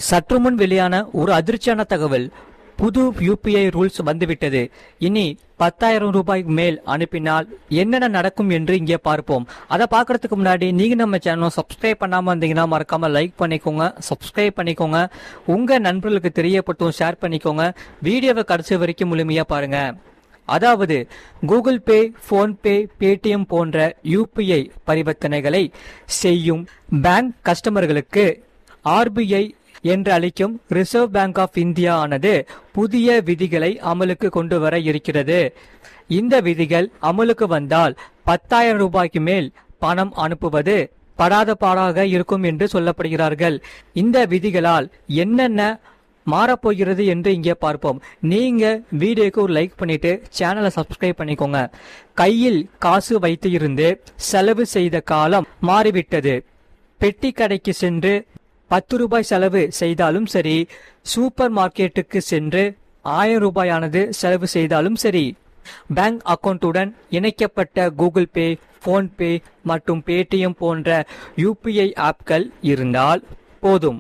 சற்றுமுன் வெளியான ஒரு அதிர்ச்சியான தகவல். புது யூபிஐ ரூல்ஸ் வந்துவிட்டது. இனி 10,000 ரூபாய் மேல் அனுப்பினால் என்னென்ன நடக்கும் என்று இங்கே பார்ப்போம். அதை பார்க்கறதுக்கு முன்னாடி நீங்க நம்ம சேனல் சப்ஸ்கிரைப் பண்ணாம இருந்தீங்கன்னா மறக்காம லைக் பண்ணிக்கோங்க, சப்ஸ்கிரைப் பண்ணிக்கோங்க, உங்க நண்பர்களுக்கு தெரியப்பட்டும் ஷேர் பண்ணிக்கோங்க. வீடியோவை கடைசி வரைக்கும் முழுமையா பாருங்க. அதாவது கூகுள் பே, போன்பே, பேடிஎம் போன்ற யூபிஐ பரிவர்த்தனைகளை செய்யும் பேங்க் கஸ்டமர்களுக்கு ஆர்பிஐ என்று அழைக்கும் ரிசர்வ் பேங்க் ஆஃப் இந்தியா ஆனது புதிய விதிகளை அமலுக்கு கொண்டு வர இருக்கிறது. இந்த விதிகள் அமலுக்கு வந்தால் 10,000 ரூபாய்க்கு மேல் பணம் அனுப்புவது படாத பாடாக இருக்கும் என்று சொல்லப்படுகிறார்கள். இந்த விதிகளால் என்னென்ன மாறப்போகிறது என்று இங்கே பார்ப்போம். நீங்க வீடியோக்கு ஒரு லைக் பண்ணிட்டு சேனலை சப்ஸ்கிரைப் பண்ணிக்கோங்க. கையில் காசு வைத்து இருந்து செலவு செய்த காலம் மாறிவிட்டது. பெட்டி கடைக்கு சென்று 10 ரூபாய் செலவு செய்தாலும் சரி, சூப்பர் மார்க்கெட்டுக்கு சென்று 1000 ரூபாயானது செலவு செய்தாலும் சரி, பேங்க் அக்கவுண்டுடன் இணைக்கப்பட்ட கூகுள் பே, போன்பே மற்றும் பேடிஎம் போன்ற யூபிஐ ஆப்கள் இருந்தால் போதும்.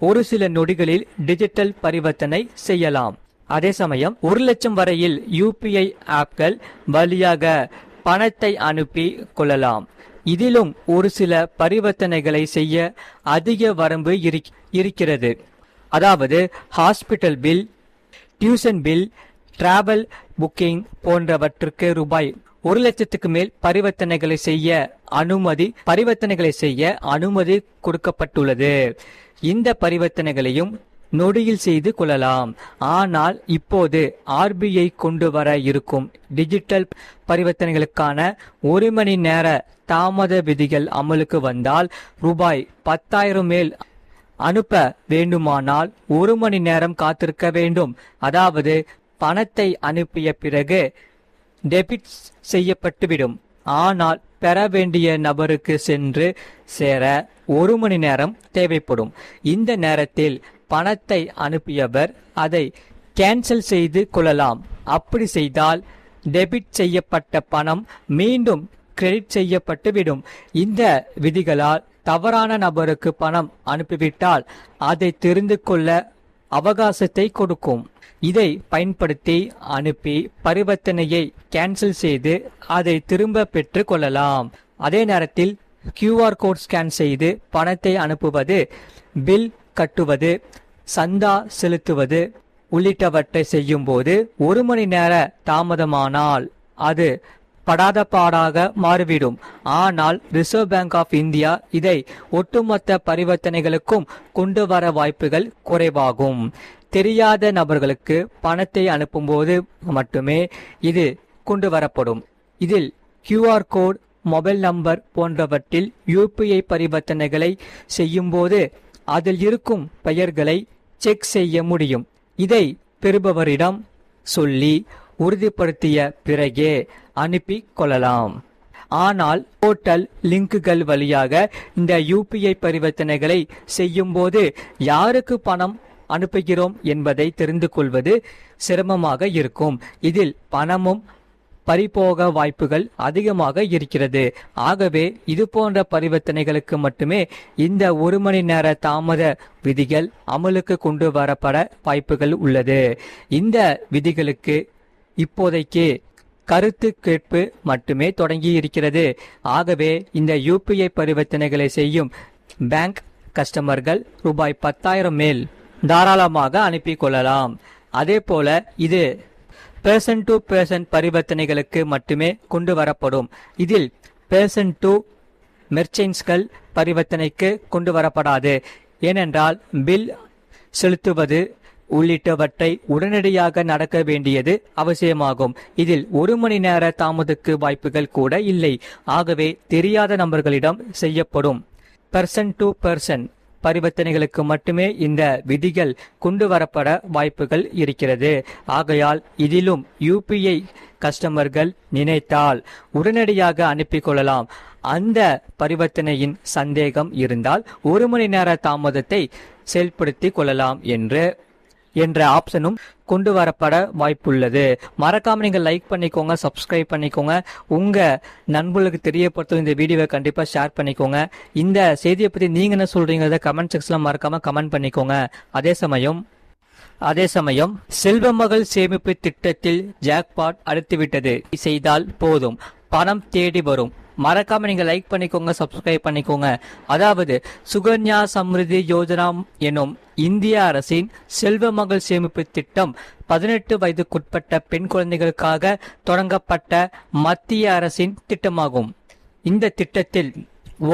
ஒரு சில நொடிகளில் டிஜிட்டல் பரிவர்த்தனை செய்யலாம். அதே சமயம் 1 லட்சம் வரையில் யூபிஐ ஆப்கள் வழியாக பணத்தை அனுப்பி கொள்ளலாம். இதிலும் ஒரு சில பரிவர்த்தனைகளை செய்ய அதிக வரம்பு இருக்கிறது. அதாவது hospital bill, tuition bill, travel booking போன்றவற்றுக்கு ரூபாய் 1 லட்சத்துக்கு மேல் பரிவர்த்தனைகளை செய்ய அனுமதி கொடுக்கப்பட்டுள்ளது. இந்த பரிவர்த்தனைகளையும் நொடியில் செய்து கொள்ளலாம். ஆனால் இப்போது ஆர்பிஐ கொண்டு வர இருக்கும் டிஜிட்டல் பரிவர்த்தனைகளுக்கான 1 மணி நேர தாமத விதிகள் அமலுக்கு வந்தால் ரூபாய் 10,000 மேல் அனுப்ப வேண்டுமானால் 1 மணி நேரம் காத்திருக்க வேண்டும். அதாவது பணத்தை அனுப்பிய பிறகு டெபிட் செய்யப்பட்டுவிடும். ஆனால் பெற வேண்டிய நபருக்கு சென்று சேர 1 மணி நேரம் தேவைப்படும். இந்த நேரத்தில் பணத்தை அனுப்பியவர் அதை கேன்சல் செய்து கொள்ளலாம். அப்படி செய்தால் டெபிட் செய்யப்பட்ட பணம் மீண்டும் கிரெடிட் செய்யப்பட்டுவிடும். இந்த விதிகளால் தவறான நபருக்கு பணம் அனுப்பிவிட்டால் அதை தெரிந்து கொள்ள அவகாசத்தை கொடுக்கும். இதை பயன்படுத்தி அனுப்பி பரிவர்த்தனையை கேன்சல் செய்து அதை திரும்ப பெற்று கொள்ளலாம். அதே நேரத்தில் QR கோட் ஸ்கேன் செய்து பணத்தை அனுப்புவது, பில் கட்டுவது, சந்தா செலுத்துவது உள்ளிட்டவற்றை செய்யும் போது 1 மணி நேர தாமதமானால் அது படாத பாடாக மாறிவிடும். ஆனால் ரிசர்வ் பேங்க் ஆஃப் இந்தியா இதை ஒட்டுமொத்த பரிவர்த்தனைகளுக்கும் கொண்டு வர வாய்ப்புகள் குறைவாகும். தெரியாத நபர்களுக்கு பணத்தை அனுப்பும்போது மட்டுமே இது கொண்டு வரப்படும். இதில் QR கோட், மொபைல் நம்பர் போன்றவற்றில் யூபிஐ பரிவர்த்தனைகளை செய்யும் போது அதில் இருக்கும் பெயர்களை செக் செய்ய முடியும். இதை பெறுபவரிடம் சொல்லி உறுதிப்படுத்திய பிறகே அனுப்பி கொள்ளலாம். ஆனால் போர்ட்டல் லிங்குகள் வழியாக இந்த யூபிஐ பரிவர்த்தனைகளை செய்யும் போது யாருக்கு பணம் அனுப்புகிறோம் என்பதை தெரிந்து கொள்வது சிரமமாக இருக்கும். இதில் பணமும் பறிபோக வாய்ப்புகள் அதிகமாக இருக்கிறது. ஆகவே இது போன்ற பரிவர்த்தனைகளுக்கு மட்டுமே இந்த 1 மணி நேர தாமத விதிகள் அமலுக்கு கொண்டு வரப்பட வாய்ப்புகள் உள்ளது. இந்த விதிகளுக்கு இப்போதைக்கு கருத்து கேட்பு மட்டுமே தொடங்கி இருக்கிறது. ஆகவே இந்த யூபிஐ பரிவர்த்தனைகளை செய்யும் பேங்க் கஸ்டமர்கள் ரூபாய் 10,000 மேல் தாராளமாக அனுப்பி கொள்ளலாம். அதே போல இது பேர்சன் டு பேர்சன் பரிவர்த்தனைகளுக்கு மட்டுமே கொண்டு வரப்படும். இதில் பேர்சன் டு மெர்ச்சன்ட்ஸ்கள் பரிவர்த்தனைக்கு கொண்டு வரப்படாது. ஏனென்றால் பில் செலுத்துவது உள்ளிட்டவற்றை உடனடியாக நடக்க வேண்டியது அவசியமாகும். இதில் 1 மணி நேர தாமதக்கு வாய்ப்புகள் கூட இல்லை. ஆகவே தெரியாத நபர்களிடம் செய்யப்படும் பெர்சன் டு பெர்சன் பரிவர்த்தனைகளுக்கு மட்டுமே இந்த விதிகள் கொண்டு வரப்பட வாய்ப்புகள் இருக்கிறது. ஆகையால் இதிலும் யூபிஐ கஸ்டமர்கள் நினைத்தால் உடனடியாக அனுப்பி கொள்ளலாம். அந்த பரிவர்த்தனையின் சந்தேகம் இருந்தால் 1 மணி நேர தாமதத்தை செயல்படுத்தி கொள்ளலாம் என்று என்ற ஆப்ஷனும் கொண்டு வரப்பட வாய்ப்புள்ளது. மறக்காம நீங்க லைக் பண்ணிக்கோங்க, சப்ஸ்கிரைப் பண்ணிக்கோங்க, உங்க நண்பர்களுக்கு தெரியப்படுத்தும் இந்த வீடியோவை கண்டிப்பா ஷேர் பண்ணிக்கோங்க. இந்த செய்தியை பத்தி நீங்க என்ன சொல்றீங்கிறத கமெண்ட் செக்ஷன்ல மறக்காம கமெண்ட் பண்ணிக்கோங்க. அதே சமயம் செல்வமகள் சேமிப்பு திட்டத்தில் ஜாக்பாட் அடித்துவிட்டது. செய்தால் போதும், பணம் தேடி வரும். மறக்காம நீங்க லைக் பண்ணிக்கோங்க, சப்ஸ்கிரைப் பண்ணிக்கோங்க. அதாவது சுகன்யா சம்ருதி யோஜனா எனும் இந்திய அரசின் செல்வமகள் சேமிப்பு திட்டம் 18 வயதுக்குட்பட்ட பெண் குழந்தைகளுக்காக தொடங்கப்பட்ட மத்திய அரசின் திட்டமாகும். இந்த திட்டத்தில்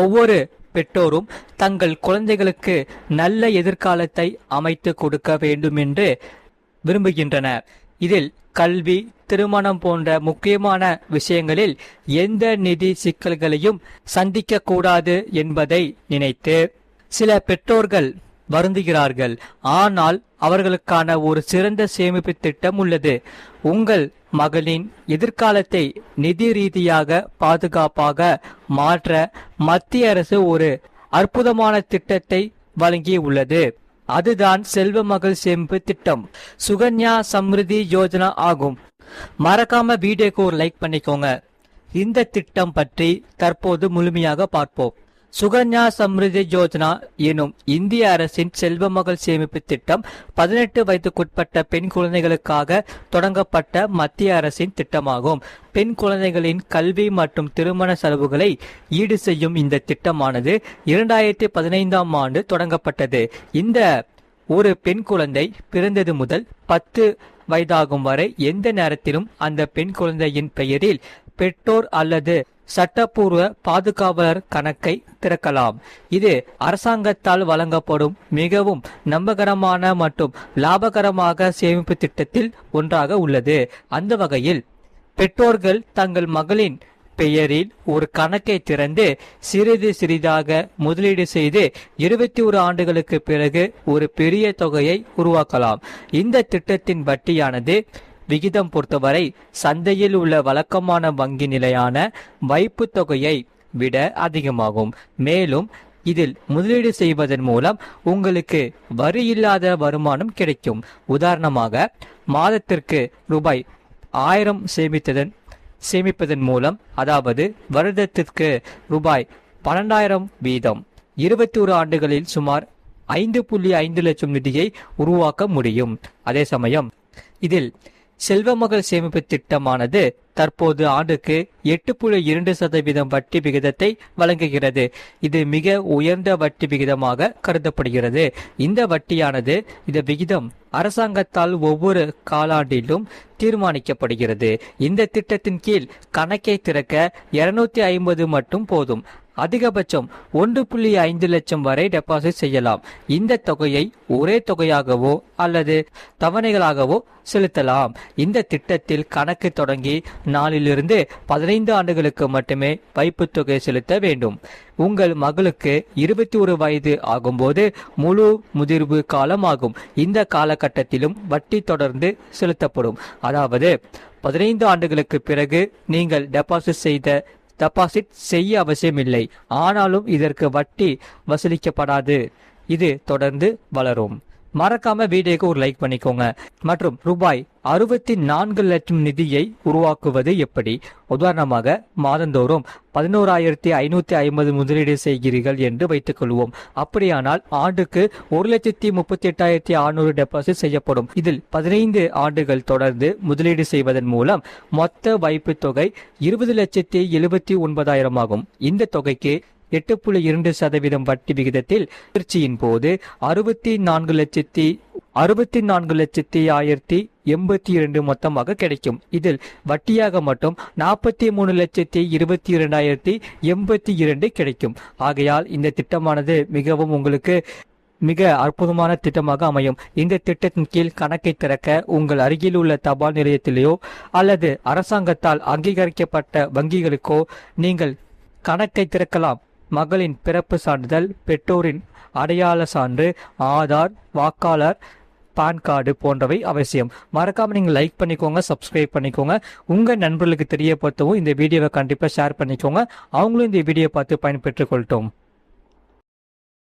ஒவ்வொரு பெற்றோரும் தங்கள் குழந்தைகளுக்கு நல்ல எதிர்காலத்தை அமைத்து கொடுக்க வேண்டும் என்று விரும்புகின்றனர். இதில் கல்வி, திருமணம் போன்ற முக்கியமான விஷயங்களில் எந்த நிதி சிக்கல்களையும் சந்திக்க கூடாது என்பதை நினைத்து சில பெற்றோர்கள் வருந்துகிறார்கள். ஆனால் அவர்களுக்கான ஒரு சிறந்த சேமிப்பு திட்டம் உள்ளது. உங்கள் மகளின் எதிர்காலத்தை நிதி ரீதியாக பாதுகாப்பாக மாற்ற மத்திய அரசு ஒரு அற்புதமான திட்டத்தை வழங்கி உள்ளது. அதுதான் செல்வமகள் சேமிப்பு திட்டம், சுகன்யா சம்ருதி யோஜனா ஆகும். மறக்காம வீடியோக்கு ஒரு லைக் பண்ணிக்கோங்க. இந்த திட்டம் பற்றி தற்போது முழுமையாக பார்ப்போம். சுகன்யா சம்ருதி யோஜனா எனும் இந்திய அரசின் செல்வமகள் சேமிப்பு திட்டம் 18 வயதுக்குட்பட்ட பெண் குழந்தைகளுக்காக தொடங்கப்பட்ட மத்திய அரசின் திட்டமாகும். பெண் குழந்தைகளின் கல்வி மற்றும் திருமண செலவுகளை ஈடு செய்யும் இந்த திட்டமானது 2015ஆம் ஆண்டு தொடங்கப்பட்டது. இந்த ஒரு பெண் குழந்தை பிறந்தது முதல் 10 வயதாகும் வரை எந்த நேரத்திலும் அந்த பெண் குழந்தையின் பெயரில் பெற்றோர் அல்லது சட்டப்பூர்வ பாதுகாவலர் கணக்கை திறக்கலாம். இது அரசாங்கத்தால் வழங்கப்படும் மிகவும் நம்பகரமான மற்றும் லாபகரமாக சேமிப்பு திட்டத்தில் ஒன்றாக உள்ளது. அந்த வகையில் பெற்றோர்கள் தங்கள் மகளின் பெயரில் ஒரு கணக்கை திறந்து சிறிது சிறிதாக முதலீடு செய்து 21 ஆண்டுகளுக்கு பிறகு ஒரு பெரிய தொகையை உருவாக்கலாம். இந்த திட்டத்தின் வட்டியானது விகிதம் பொறுத்தவரை சந்தையில் உள்ள வழக்கமான வங்கி நிலையான வைப்பு தொகையை விட அதிகமாகும். மேலும் இதில் முதலீடு செய்வதன் மூலம் உங்களுக்கு வரி இல்லாத வருமானம் கிடைக்கும். உதாரணமாக மாதத்திற்கு ரூபாய் 1000 சேமிப்பதன் மூலம், அதாவது வருடத்திற்கு ரூபாய் 12,000 வீதம் 21 ஆண்டுகளில் சுமார் 5.5 லட்சம் நிதியை உருவாக்க முடியும். அதே சமயம் இதில் செல்வமகள் சேமிப்பு திட்டமானது தற்போது ஆண்டுக்கு 8.2% வட்டி விகிதத்தை வழங்குகிறது. இது மிக உயர்ந்த வட்டி விகிதமாக கருதப்படுகிறது. இந்த வட்டியானது இந்த விகிதம் அரசாங்கத்தால் ஒவ்வொரு காலாண்டிலும் தீர்மானிக்கப்படுகிறது. இந்த திட்டத்தின் கீழ் கணக்கை திறக்க 250 மட்டும் போதும். அதிகபட்சம் 1.5 லட்சம் வரை டெபாசிட் செய்யலாம். இந்த தொகையை ஒரே தொகையாகவோ அல்லது தவணைகளாகவோ செலுத்தலாம். இந்த திட்டத்தில் கணக்கு தொடங்கி நாளிலிருந்து 15 ஆண்டுகளுக்கு மட்டுமே வைப்பு தொகை செலுத்த வேண்டும். உங்கள் மகளுக்கு 21 வயது ஆகும்போது முழு முதிர்வு காலம் ஆகும். இந்த காலகட்டத்திலும் வட்டி தொடர்ந்து செலுத்தப்படும். அதாவது 15 ஆண்டுகளுக்கு பிறகு நீங்கள் டெபாசிட் செய்ய அவசியமில்லை. ஆனாலும் இதற்கு வட்டி வசூலிக்கப்படாது. இது தொடர்ந்து வளரும். மறக்காம வீடியோக்கு ஒரு லைக் பண்ணிக்கோங்க. மற்றும் ரூபாய் 64 லட்சம் நிதியை உருவாக்குவது எப்படி? உதாரணமாக மாதந்தோறும் 11,550 முதலீடு செய்கிறீர்கள் என்று வைத்துக் கொள்வோம். அப்படியானால் ஆண்டுக்கு 1,38,600 டெபாசிட் செய்யப்படும். இதில் 15 ஆண்டுகள் தொடர்ந்து முதலீடு செய்வதன் மூலம் மொத்த வைப்பு தொகை 20,79,000 ஆகும். இந்த தொகைக்கு 8.2% வட்டி விகிதத்தில் முயற்சியின் போது 64,182 மொத்தமாக கிடைக்கும். இதில் வட்டியாக மட்டும் 43,22,082 கிடைக்கும். ஆகையால் இந்த திட்டமானது மிகவும் உங்களுக்கு மிக அற்புதமான திட்டமாக அமையும். இந்த திட்டத்தின் கீழ் கணக்கை திறக்க உங்கள் அருகில் உள்ள தபால் நிலையத்திலேயோ அல்லது அரசாங்கத்தால் அங்கீகரிக்கப்பட்ட வங்கிகளுக்கோ நீங்கள் கணக்கை திறக்கலாம். மகளின் பிறப்பு சான்றிதழ், பெற்றோரின் அடையாள சான்று, ஆதார், வாக்காளர் பான் கார்டு போன்றவை அவசியம். மறக்காம நீங்க லைக் பண்ணிக்கோங்க, சப்ஸ்கிரைப் பண்ணிக்கோங்க. உங்க நண்பர்களுக்கு தெரியப்படுத்தவும் இந்த வீடியோவை கண்டிப்பா ஷேர் பண்ணிக்கோங்க. அவங்களும் இந்த வீடியோ பார்த்து பயன்பெற்றுக் கொள்ளட்டும்.